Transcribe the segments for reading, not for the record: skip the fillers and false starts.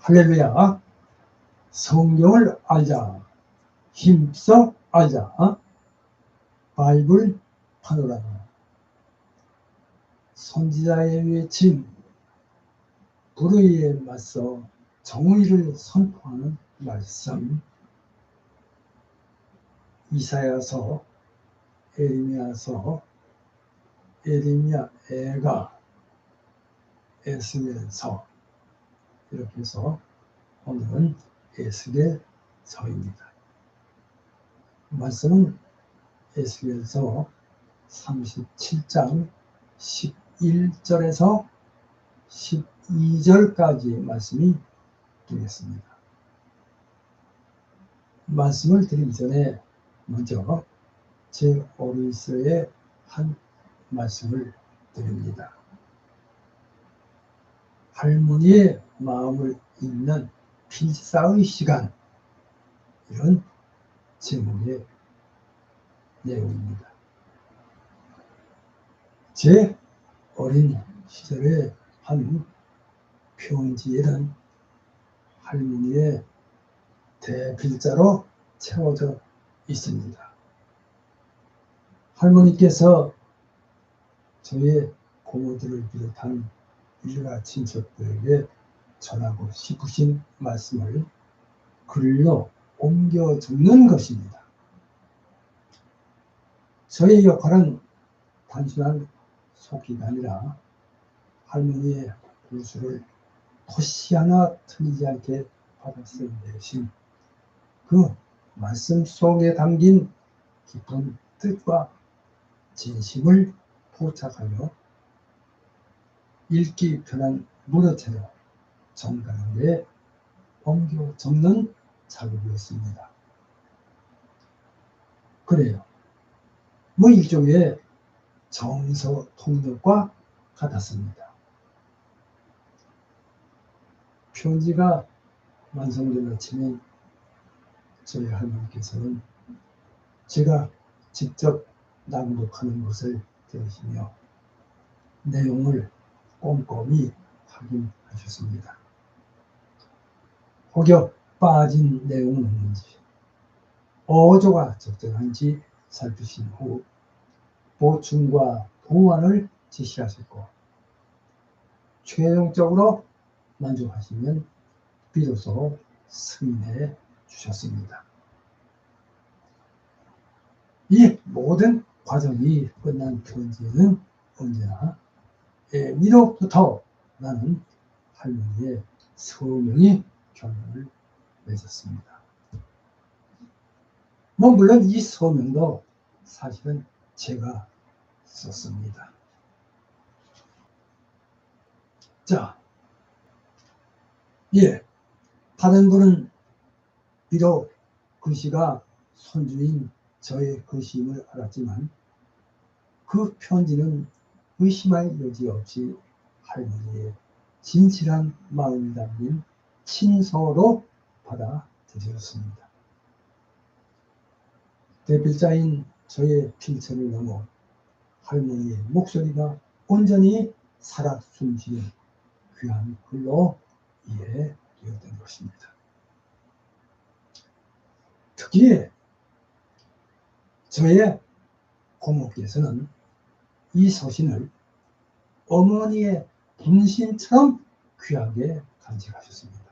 할렐루야. 성경을 알자. 힘써 알자. 바이블 파노라마. 선지자의 외침, 불의에 맞서 정의를 선포하는 말씀. 이사야서, 에레미야서, 에레미야 애가, 에스겔서, 이렇게 해서 오늘은 에스겔서입니다. 말씀은 에스겔서 37장 11절에서 12절까지의 말씀이 되겠습니다. 말씀을 드리기 전에 먼저 제 어리스의 한 말씀을 드립니다. 할머니의 마음을 읽는 필사의 시간, 이런 제목의 내용입니다. 제 어린 시절의 한 편지에는 할머니의 대필자로 채워져 있습니다. 할머니께서 저의 고모들을 비롯한 일가 친척들에게 전하고 싶으신 말씀을 글로 옮겨 적는 것입니다. 저의 역할은 단순한 속기가 아니라 할머니의 구수를 토시 하나 틀리지 않게 받았을 대신 그 말씀 속에 담긴 깊은 뜻과 진심을 포착하며 읽기 편한 문어체로 정당하게 옮겨 적는 작업이었습니다. 그래요. 일종의 정서 통역과 같았습니다. 편지가 완성된 아침에 저희 할머니께서는 제가 직접 낭독하는 것을 들으시며 내용을 꼼꼼히 확인하셨습니다. 혹여 빠진 내용은 없는지, 어조가 적절한지 살피신 후 보충과 보완을 지시하셨고, 최종적으로 만족하시면 비로소 승인해 주셨습니다. 이 모든 과정이 끝난 편지에는 언제나 미로부터 라는 할머니의 서명이 결론을 맺었습니다. 물론 이 서명도 사실은 제가 썼습니다. 자, 다른 분은 비록 글씨가 손주인 저의 글씨임을 알았지만 그 편지는 의심할 여지 없이 할머니의 진실한 마음이 담긴 친서로 받아들였습니다. 대필자인 저의 필체를 넘어 할머니의 목소리가 온전히 살아 숨쉬는 귀한 글로 이해되었던 것입니다. 특히 저의 고모께서는 이 서신을 어머니의 분신처럼 귀하게 간직하셨습니다.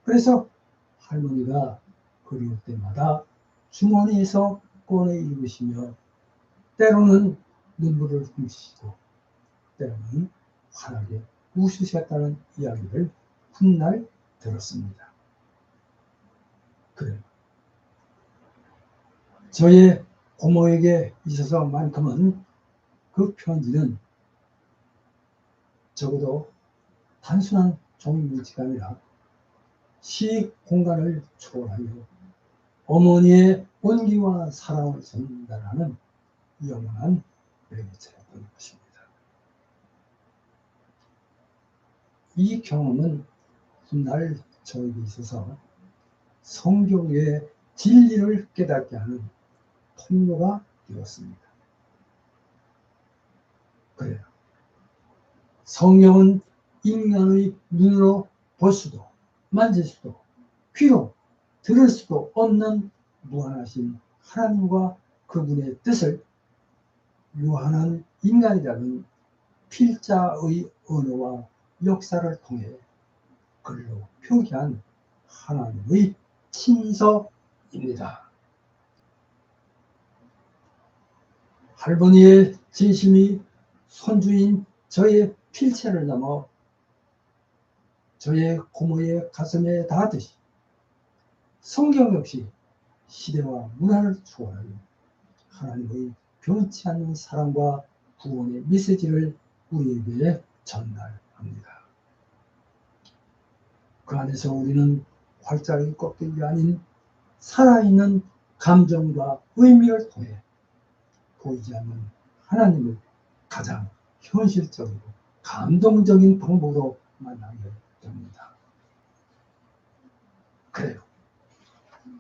그래서 할머니가 그리울 때마다 주머니에서 꺼내 읽으시며 때로는 눈물을 훔치시고 때로는 환하게 웃으셨다는 이야기를 훗날 들었습니다. 그래요. 저의 고모에게 있어서만큼은 그 편지는 적어도 단순한 종이물지가 아니라 시 공간을 초월하여 어머니의 온기와 사랑을 전달하는 영원한 매개체였던 것입니다. 이 경험은 훗날 저에게 있어서 성경의 진리를 깨닫게 하는 통로가 되었습니다. 그래요. 성경은 인간의 눈으로 볼 수도 만질 수도 귀로 들을 수도 없는 무한하신 하나님과 그분의 뜻을 유한한 인간이라는 필자의 언어와 역사를 통해 글로 표기한 하나님의 친서입니다. 할머니의 진심이 손주인 저의 필체를 넘어 저의 고모의 가슴에 닿듯이 성경 역시 시대와 문화를 초월하는 하나님의 변치 않는 사랑과 구원의 메시지를 우리에게 전달합니다. 그 안에서 우리는 활짝이 꺾인 게 아닌 살아있는 감정과 의미를 통해 보이지 않는 하나님을 가장 현실적이고 감동적인 방법으로 만나게 됩니다. 그래요.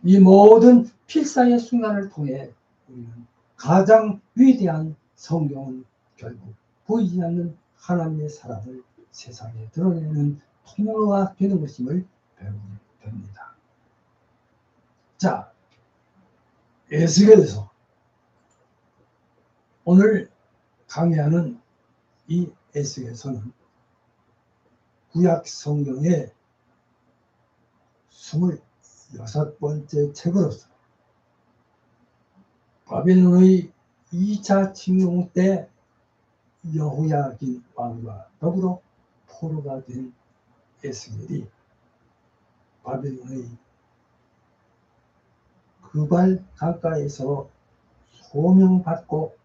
이 모든 필사의 순간을 통해 우리는 가장 위대한 성경은 결국 보이지 않는 하나님의 사랑을 세상에 드러내는 통로가 되는 것임을 배우게 됩니다. 자, 에스겔서 오늘 강의하는 이 에스겔서는 구약 성경의 26번째 책으로서 바벨론의 2차 침공 때 여호야긴 왕과 더불어 포로가 된 에스겔이 바벨론의 그발 강가에서 소명받고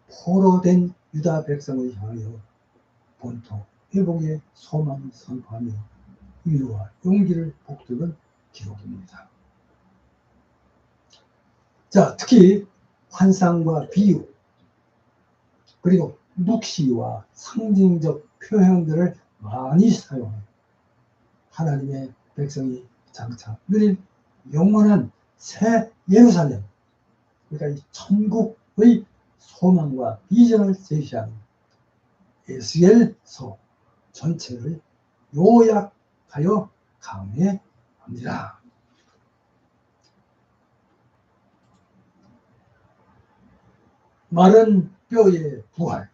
포로된 유다 백성을 향하여 본토 회복의 소망을 선포하며 위로와 용기를 북돋은 기록입니다. 자, 특히 환상과 비유 그리고 묵시와 상징적 표현들을 많이 사용해 하나님의 백성이 장차 누릴 영원한 새 예루살렘, 그러니까 이 천국의 소망과 비전을 제시하는 에스겔서 전체를 요약하여 강의합니다. 마른 뼈의 부활,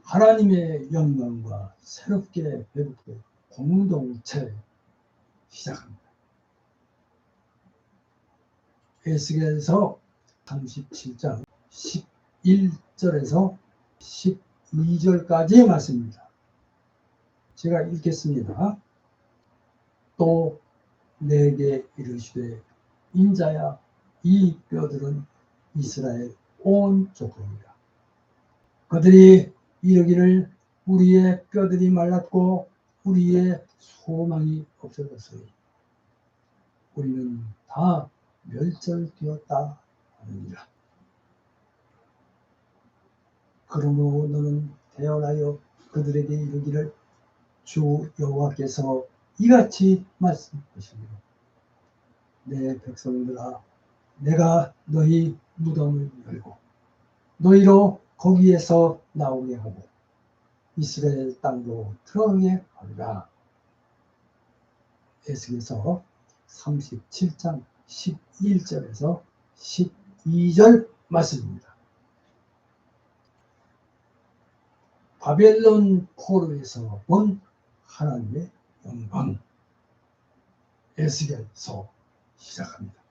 하나님의 영광과 새롭게 회복된 공동체 시작합니다. 에스겔서 37장 11절에서 12절까지의 말씀입니다. 제가 읽겠습니다. 또 내게 이르시되 인자야 이 뼈들은 이스라엘 온 족속이라. 그들이 이르기를 우리의 뼈들이 말랐고 우리의 소망이 없어졌으니 우리는 다 멸절되었다 하느니라. 그러므로 너는 대언하여 그들에게 이르기를 주 여호와께서 이같이 말씀하시기를 내 백성들아 내가 너희 무덤을 열고 너희로 거기에서 나오게 하고 이스라엘 땅으로 들어오게 하리라. 에스겔서 37장 11절에서 12절 말씀입니다. 바벨론 포로에서 본 하나님의 영광, 에스겔서 시작합니다.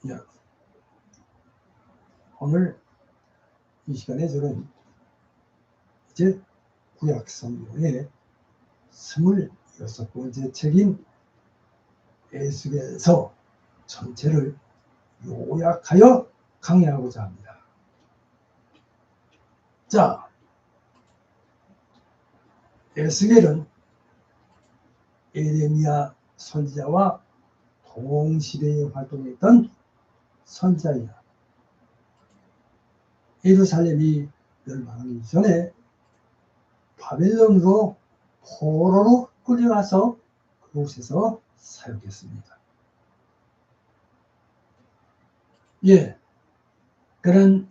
여러분, 오늘 이 시간에 저는 이제 구약 성경의 26번째 책인 에스겔서 전체를 요약하여 강의하고자 합니다. 자, 에스겔은 에레미야 선지자와 동시대에 활동했던 선지자이다. 예루살렘이 멸망하기 전에 바벨론으로 포로로 끌려가서 그곳에서 사역했습니다. 예, 그는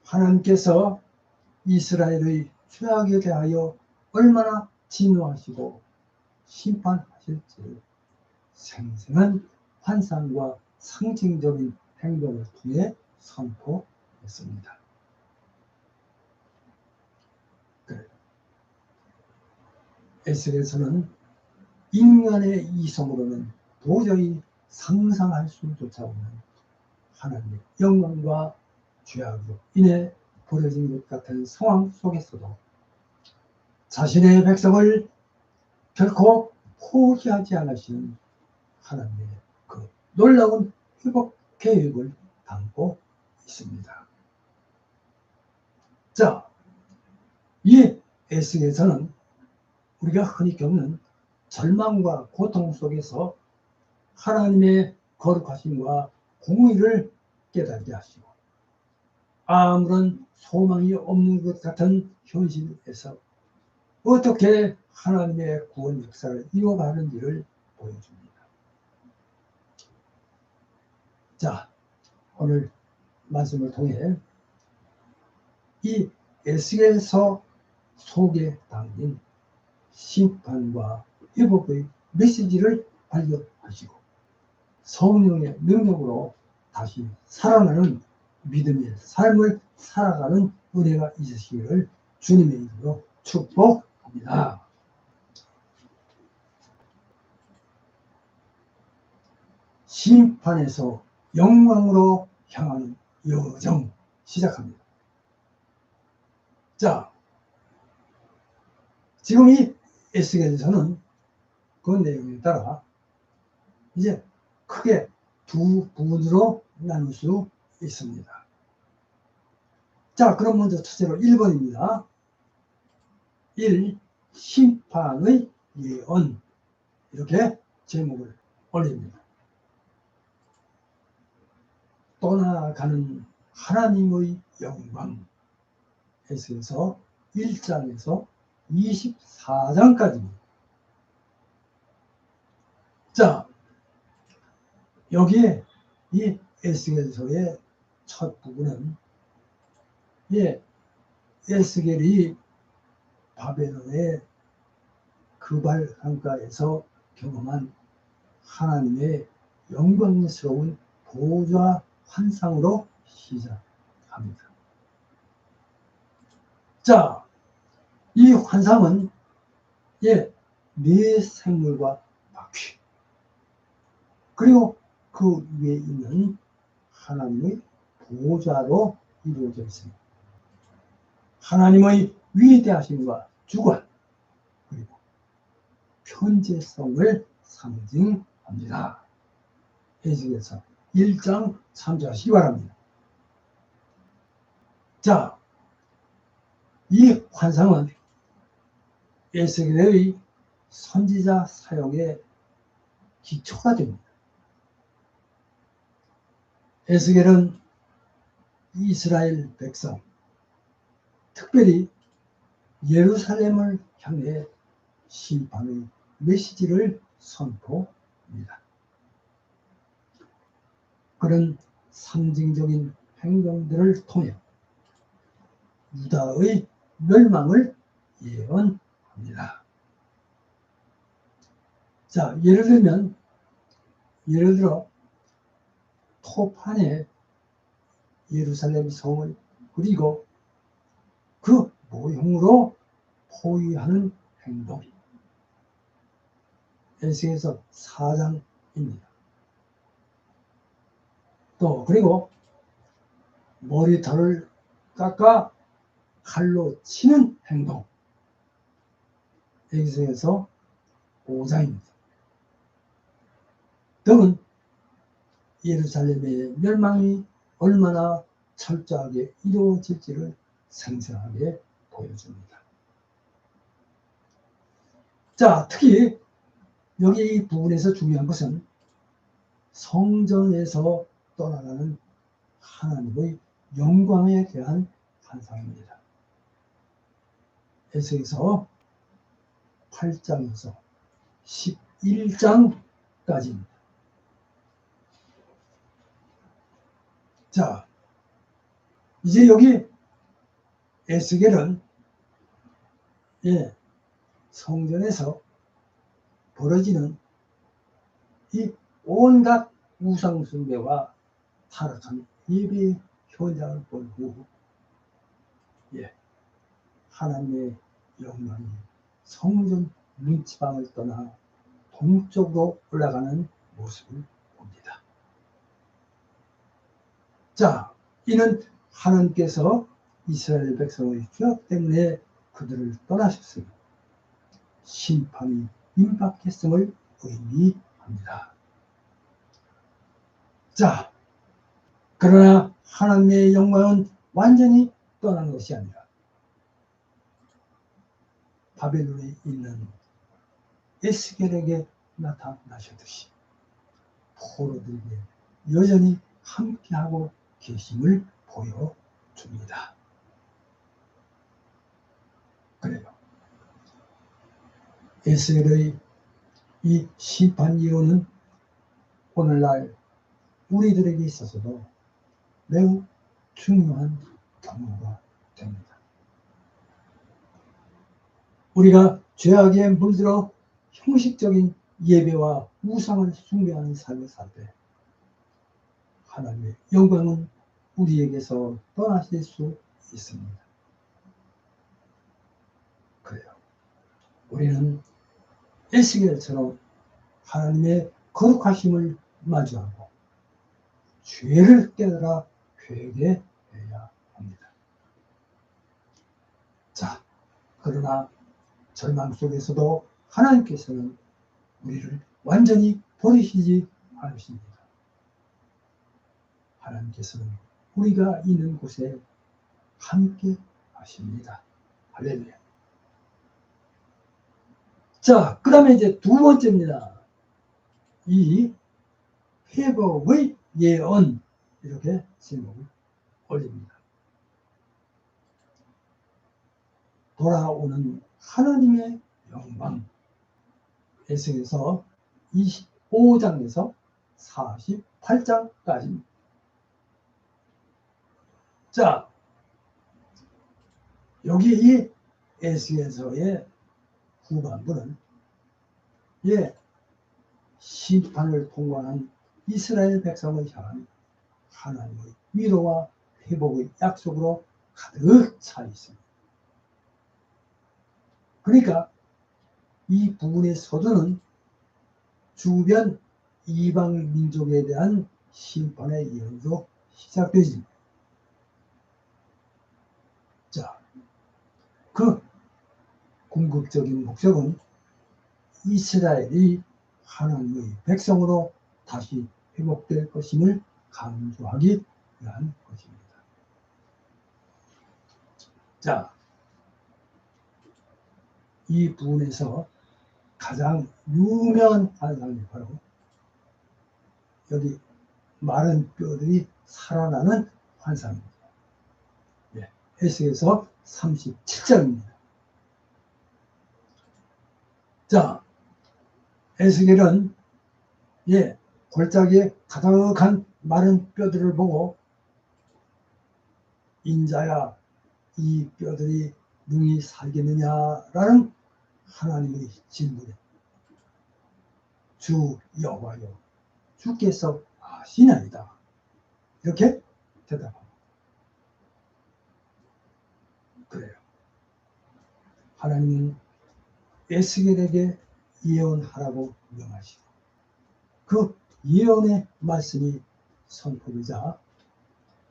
하나님께서 이스라엘의 죄악에 대하여 얼마나 진노하시고 심판하실지 생생한 환상과 상징적인 행동을 통해 선포했습니다. 에스겔서는 인간의 이성으로는 도저히 상상할 수조차 없는 하나님의 영광과 죄악으로 인해 벌어진 것 같은 상황 속에서도 자신의 백성을 결코 포기하지 않으시는 하나님의 그 놀라운 회복 계획을 담고 있습니다. 자, 이 에스겔서는 우리가 흔히 겪는 절망과 고통 속에서 하나님의 거룩하심과 공의를 깨닫게 하시고 아무런 소망이 없는 것 같은 현실에서 어떻게 하나님의 구원 역사를 이어가는지를 보여줍니다. 자, 오늘 말씀을 통해 이 에스겔서 속에 담긴 심판과 회복의 메시지를 발견하시고 성령의 능력으로 다시 살아나는 믿음의 삶을 살아가는 은혜가 있으시기를 주님의 이름으로 축복합니다. 심판에서 영광으로 향하는 여정 시작합니다. 자, 지금 이 에스겔서는 그 내용에 따라 이제 크게 두 부분으로 나눌 수 있습니다. 자, 그럼 먼저 첫째로 1번입니다. 1. 심판의 예언. 이렇게 제목을 올립니다. 떠나가는 하나님의 영광. 에스겔서 1장에서 24장까지입니다. 자, 여기에 이 에스겔서의 첫 부분은 에스겔이 바벨론의 그발 강가에서 경험한 하나님의 영광스러운 보좌 환상으로 시작합니다. 자, 이 환상은 네 생물과 바퀴 그리고 그 위에 있는 하나님의 보좌로 이루어져 있습니다. 하나님의 위대하심과 주권 그리고 편재성을 상징합니다. 에스겔서 1장 참조하시기 바랍니다. 자, 이 환상은 에스겔의 선지자 사역의 기초가 됩니다. 에스겔은 이스라엘 백성, 특별히 예루살렘을 향해 심판의 메시지를 선포합니다. 그런 상징적인 행동들을 통해 유다의 멸망을 예언합니다. 자, 예를 들어 토판에 예루살렘 성을 그리고 그 모형으로 포위하는 행동. 에스겔서 4장입니다. 또 그리고 머리털을 깎아 칼로 치는 행동. 에스겔서 5장입니다. 등은 예루살렘의 멸망이 얼마나 철저하게 이루어질지를 생생하게 보여줍니다. 자, 특히 여기 이 부분에서 중요한 것은 성전에서 떠나가는 하나님의 영광에 대한 환상입니다. 에스겔서 8장에서 11장까지입니다. 자, 이제 여기 에스겔은 예, 성전에서 벌어지는 이 온갖 우상숭배와 타락한 예배 현장을 본 후, 예, 하나님의 영광이 성전 문지방을 떠나 동쪽으로 올라가는 모습을 봅니다. 자, 이는 하나님께서 이스라엘 백성의 죄악 때문에 그들을 떠나셨으며 심판이 임박했음을 의미합니다. 자, 그러나 하나님의 영광은 완전히 떠난 것이 아니라 바벨론에 있는 에스겔에게 나타나셨듯이 포로들에게 여전히 함께하고 계심을 보여줍니다. 그래요. 에스겔의 이 심판 이론은 오늘날 우리들에게 있어서도 매우 중요한 경우가 됩니다. 우리가 죄악에 물들어 형식적인 예배와 우상을 숭배하는 삶을 살 때 하나님의 영광은 우리에게서 떠나실 수 있습니다. 그래요. 우리는 에스겔처럼 하나님의 거룩하심을 마주하고 죄를 깨달아 회개해야 합니다. 자, 그러나 절망 속에서도 하나님께서는 우리를 완전히 버리시지 않으십니다. 하나님께서는 우리가 있는 곳에 함께 하십니다. 할렐루야. 자, 그 다음에 이제 두 번째입니다. 이 회복의 예언, 이렇게 제목을 올립니다. 돌아오는 하나님의 영광. 에스겔서 25장에서 48장까지입니다. 자, 여기 이 에스겔서의 후반부는 심판을 통과한 이스라엘 백성을 향한 하나님의 위로와 회복의 약속으로 가득 차 있습니다. 그러니까 이 부분의 서두는 주변 이방 민족에 대한 심판의 예언으로 시작되집니다. 자, 그 궁극적인 목적은 이스라엘이 하나님의 백성으로 다시 회복될 것임을 강조하기 위한 것입니다. 자, 이 부분에서 가장 유명한 환상이 바로 여기 마른 뼈들이 살아나는 환상입니다. 에스겔서 37장입니다. 자, 에스겔은 골짜기에 가득한 마른 뼈들을 보고 인자야, 이 뼈들이 능히 살겠느냐라는 하나님의 질문에 주 여호와여, 주께서 아시나이다, 이렇게 대답합니다. 그래요. 하나님은 에스겔에게 예언하라고 명하시고 그 예언의 말씀이 선포되자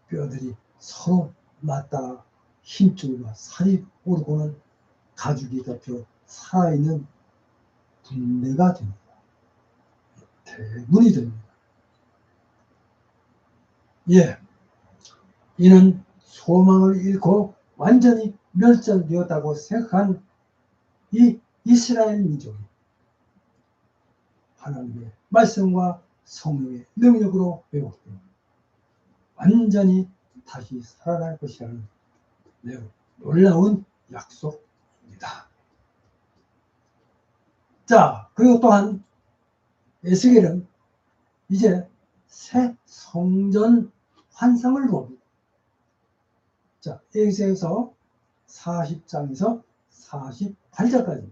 뼈들이 서로 맞닿아 힘줄과 살이 오르고는 가죽이 덮여 살아있는 분대가 됩니다. 대문이 됩니다. 이는 소망을 잃고 완전히 멸절되었다고 생각한 이 이스라엘 민족이 하나님의 말씀과 성령의 능력으로 회복되어 완전히 다시 살아날 것이라는 매우 놀라운 약속입니다. 자, 그리고 또한 에스겔은 이제 새 성전 환상을 봅니다. 자, 에스겔서 40장에서 48절까지.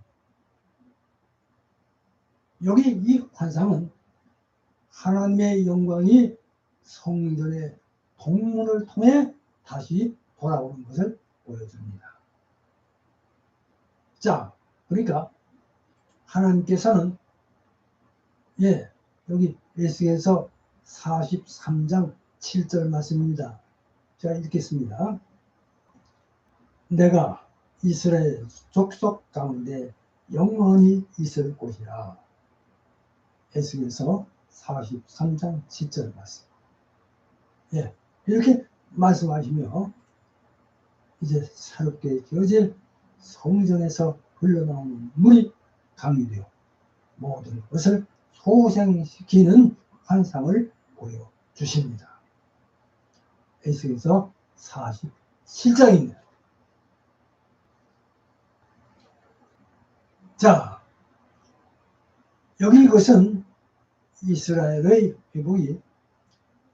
여기 이 환상은 하나님의 영광이 성전의 동문을 통해 다시 돌아오는 것을 보여줍니다. 자, 그러니까 하나님께서는 여기 에스겔서 43장 7절 말씀입니다. 제가 읽겠습니다. 내가 이스라엘 족속 가운데 영원히 있을 곳이라. 에스겔서 43장 7절 말씀. 이렇게 말씀하시며 이제 새롭게 지어질 성전에서 흘러나오는 물이 강이 되어 모든 것을 소생시키는 환상을 보여주십니다. 에스겔서 47장입니다. 자, 여기 이것은 이스라엘의 회복이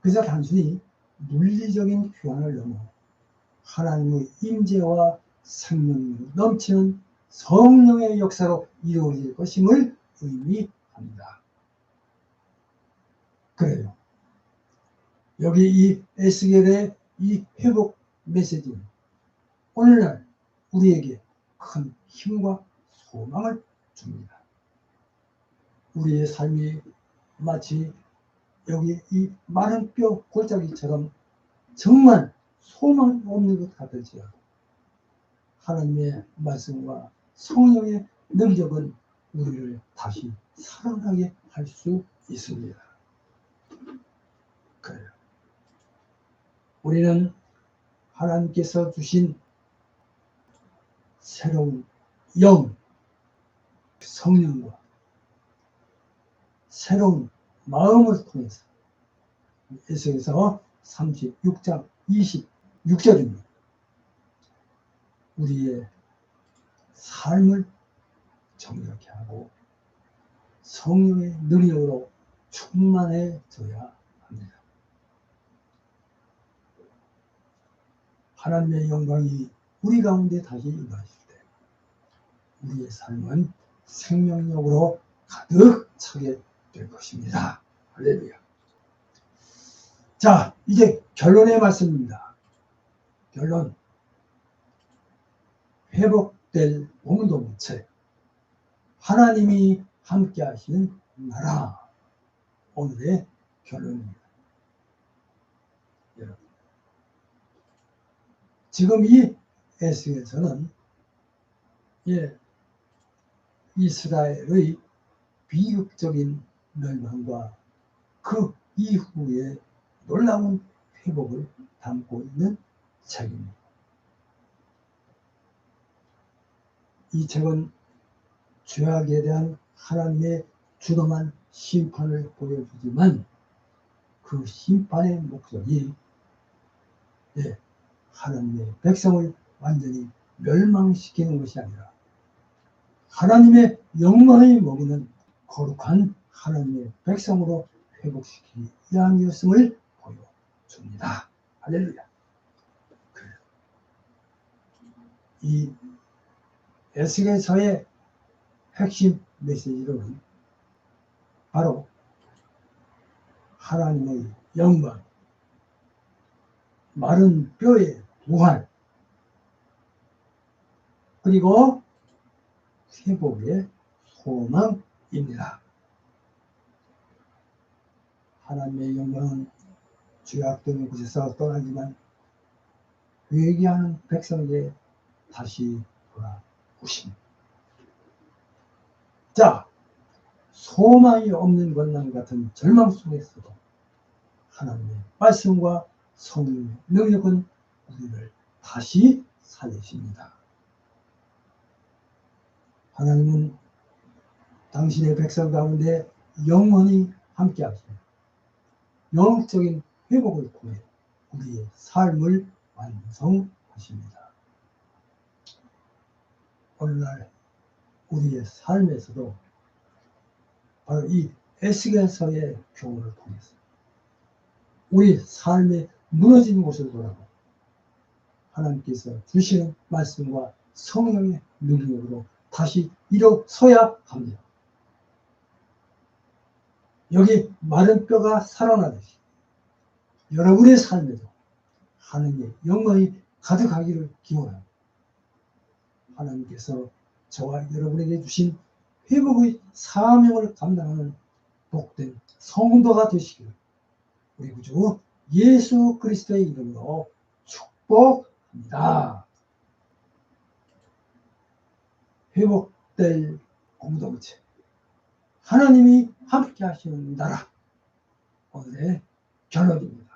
그저 단순히 물리적인 휴환을 넘어 하나님의 임재와 생명력 넘치는 성령의 역사로 이루어질 것임을 의미합니다. 그래요. 여기 이 에스겔의 이 회복 메시지는 오늘날 우리에게 큰 힘과 소망을 줍니다. 우리의 삶이 마치 여기 이 마른 뼈 골짜기처럼 정말 소망 없는 것 같을지라도 하나님의 말씀과 성령의 능력은 우리를 다시 살아나게 할 수 있습니다. 그래요. 우리는 하나님께서 주신 새로운 영, 성령과 새로운 마음을 통해서 에스겔서 36장 26절입니다. 우리의 삶을 정결케 하고 성령의 능력으로 충만해져야 합니다. 하나님의 영광이 우리 가운데 다시 임하실 때 우리의 삶은 생명력으로 가득 차게 될 것입니다. 할렐루야. 자, 이제 결론의 말씀입니다. 결론. 회복될 공동체. 하나님이 함께 하시는 나라. 오늘의 결론입니다. 여러분. 지금 이 에스겔서는 이스라엘의 비극적인 멸망과 그 이후의 놀라운 회복을 담고 있는 책입니다. 이 책은 죄악에 대한 하나님의 주dom한 심판을 보여주지만 그 심판의 목적이 하나님의 백성을 완전히 멸망시키는 것이 아니라 하나님의 영광을 먹이는 거룩한 하나님의 백성으로 회복시키기 위함이었음을 보여줍니다. 할렐루야. 이 에스겔서의 핵심 메시지로는 바로 하나님의 영광, 마른 뼈의 부활, 그리고 회복의 소망입니다. 하나님의 영광은 죄악 때문에 곳에서 떠나지만 회개하는 백성에게 다시 돌아오십니다. 자, 소망이 없는 것랑 같은 절망 속에서도 하나님의 말씀과 성령의 능력은 우리를 다시 살리십니다. 하나님은 당신의 백성 가운데 영원히 함께 하시며 영적인 회복을 통해 우리의 삶을 완성하십니다. 오늘날 우리의 삶에서도 바로 이 에스겔서의 교훈을 통해서 우리 삶의 무너진 곳을 돌아보고 하나님께서 주시는 말씀과 성령의 능력으로 다시 일어서야 합니다. 여기 마른 뼈가 살아나듯이 여러분의 삶에도 하나님의 영광이 가득하기를 기원합니다. 하나님께서 저와 여러분에게 주신 회복의 사명을 감당하는 복된 성도가 되시기를 우리 구주 예수 그리스도의 이름으로 축복합니다. 회복될 공동체, 하나님이 함께 하시는 나라, 오늘의 결론입니다.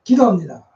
기도합니다.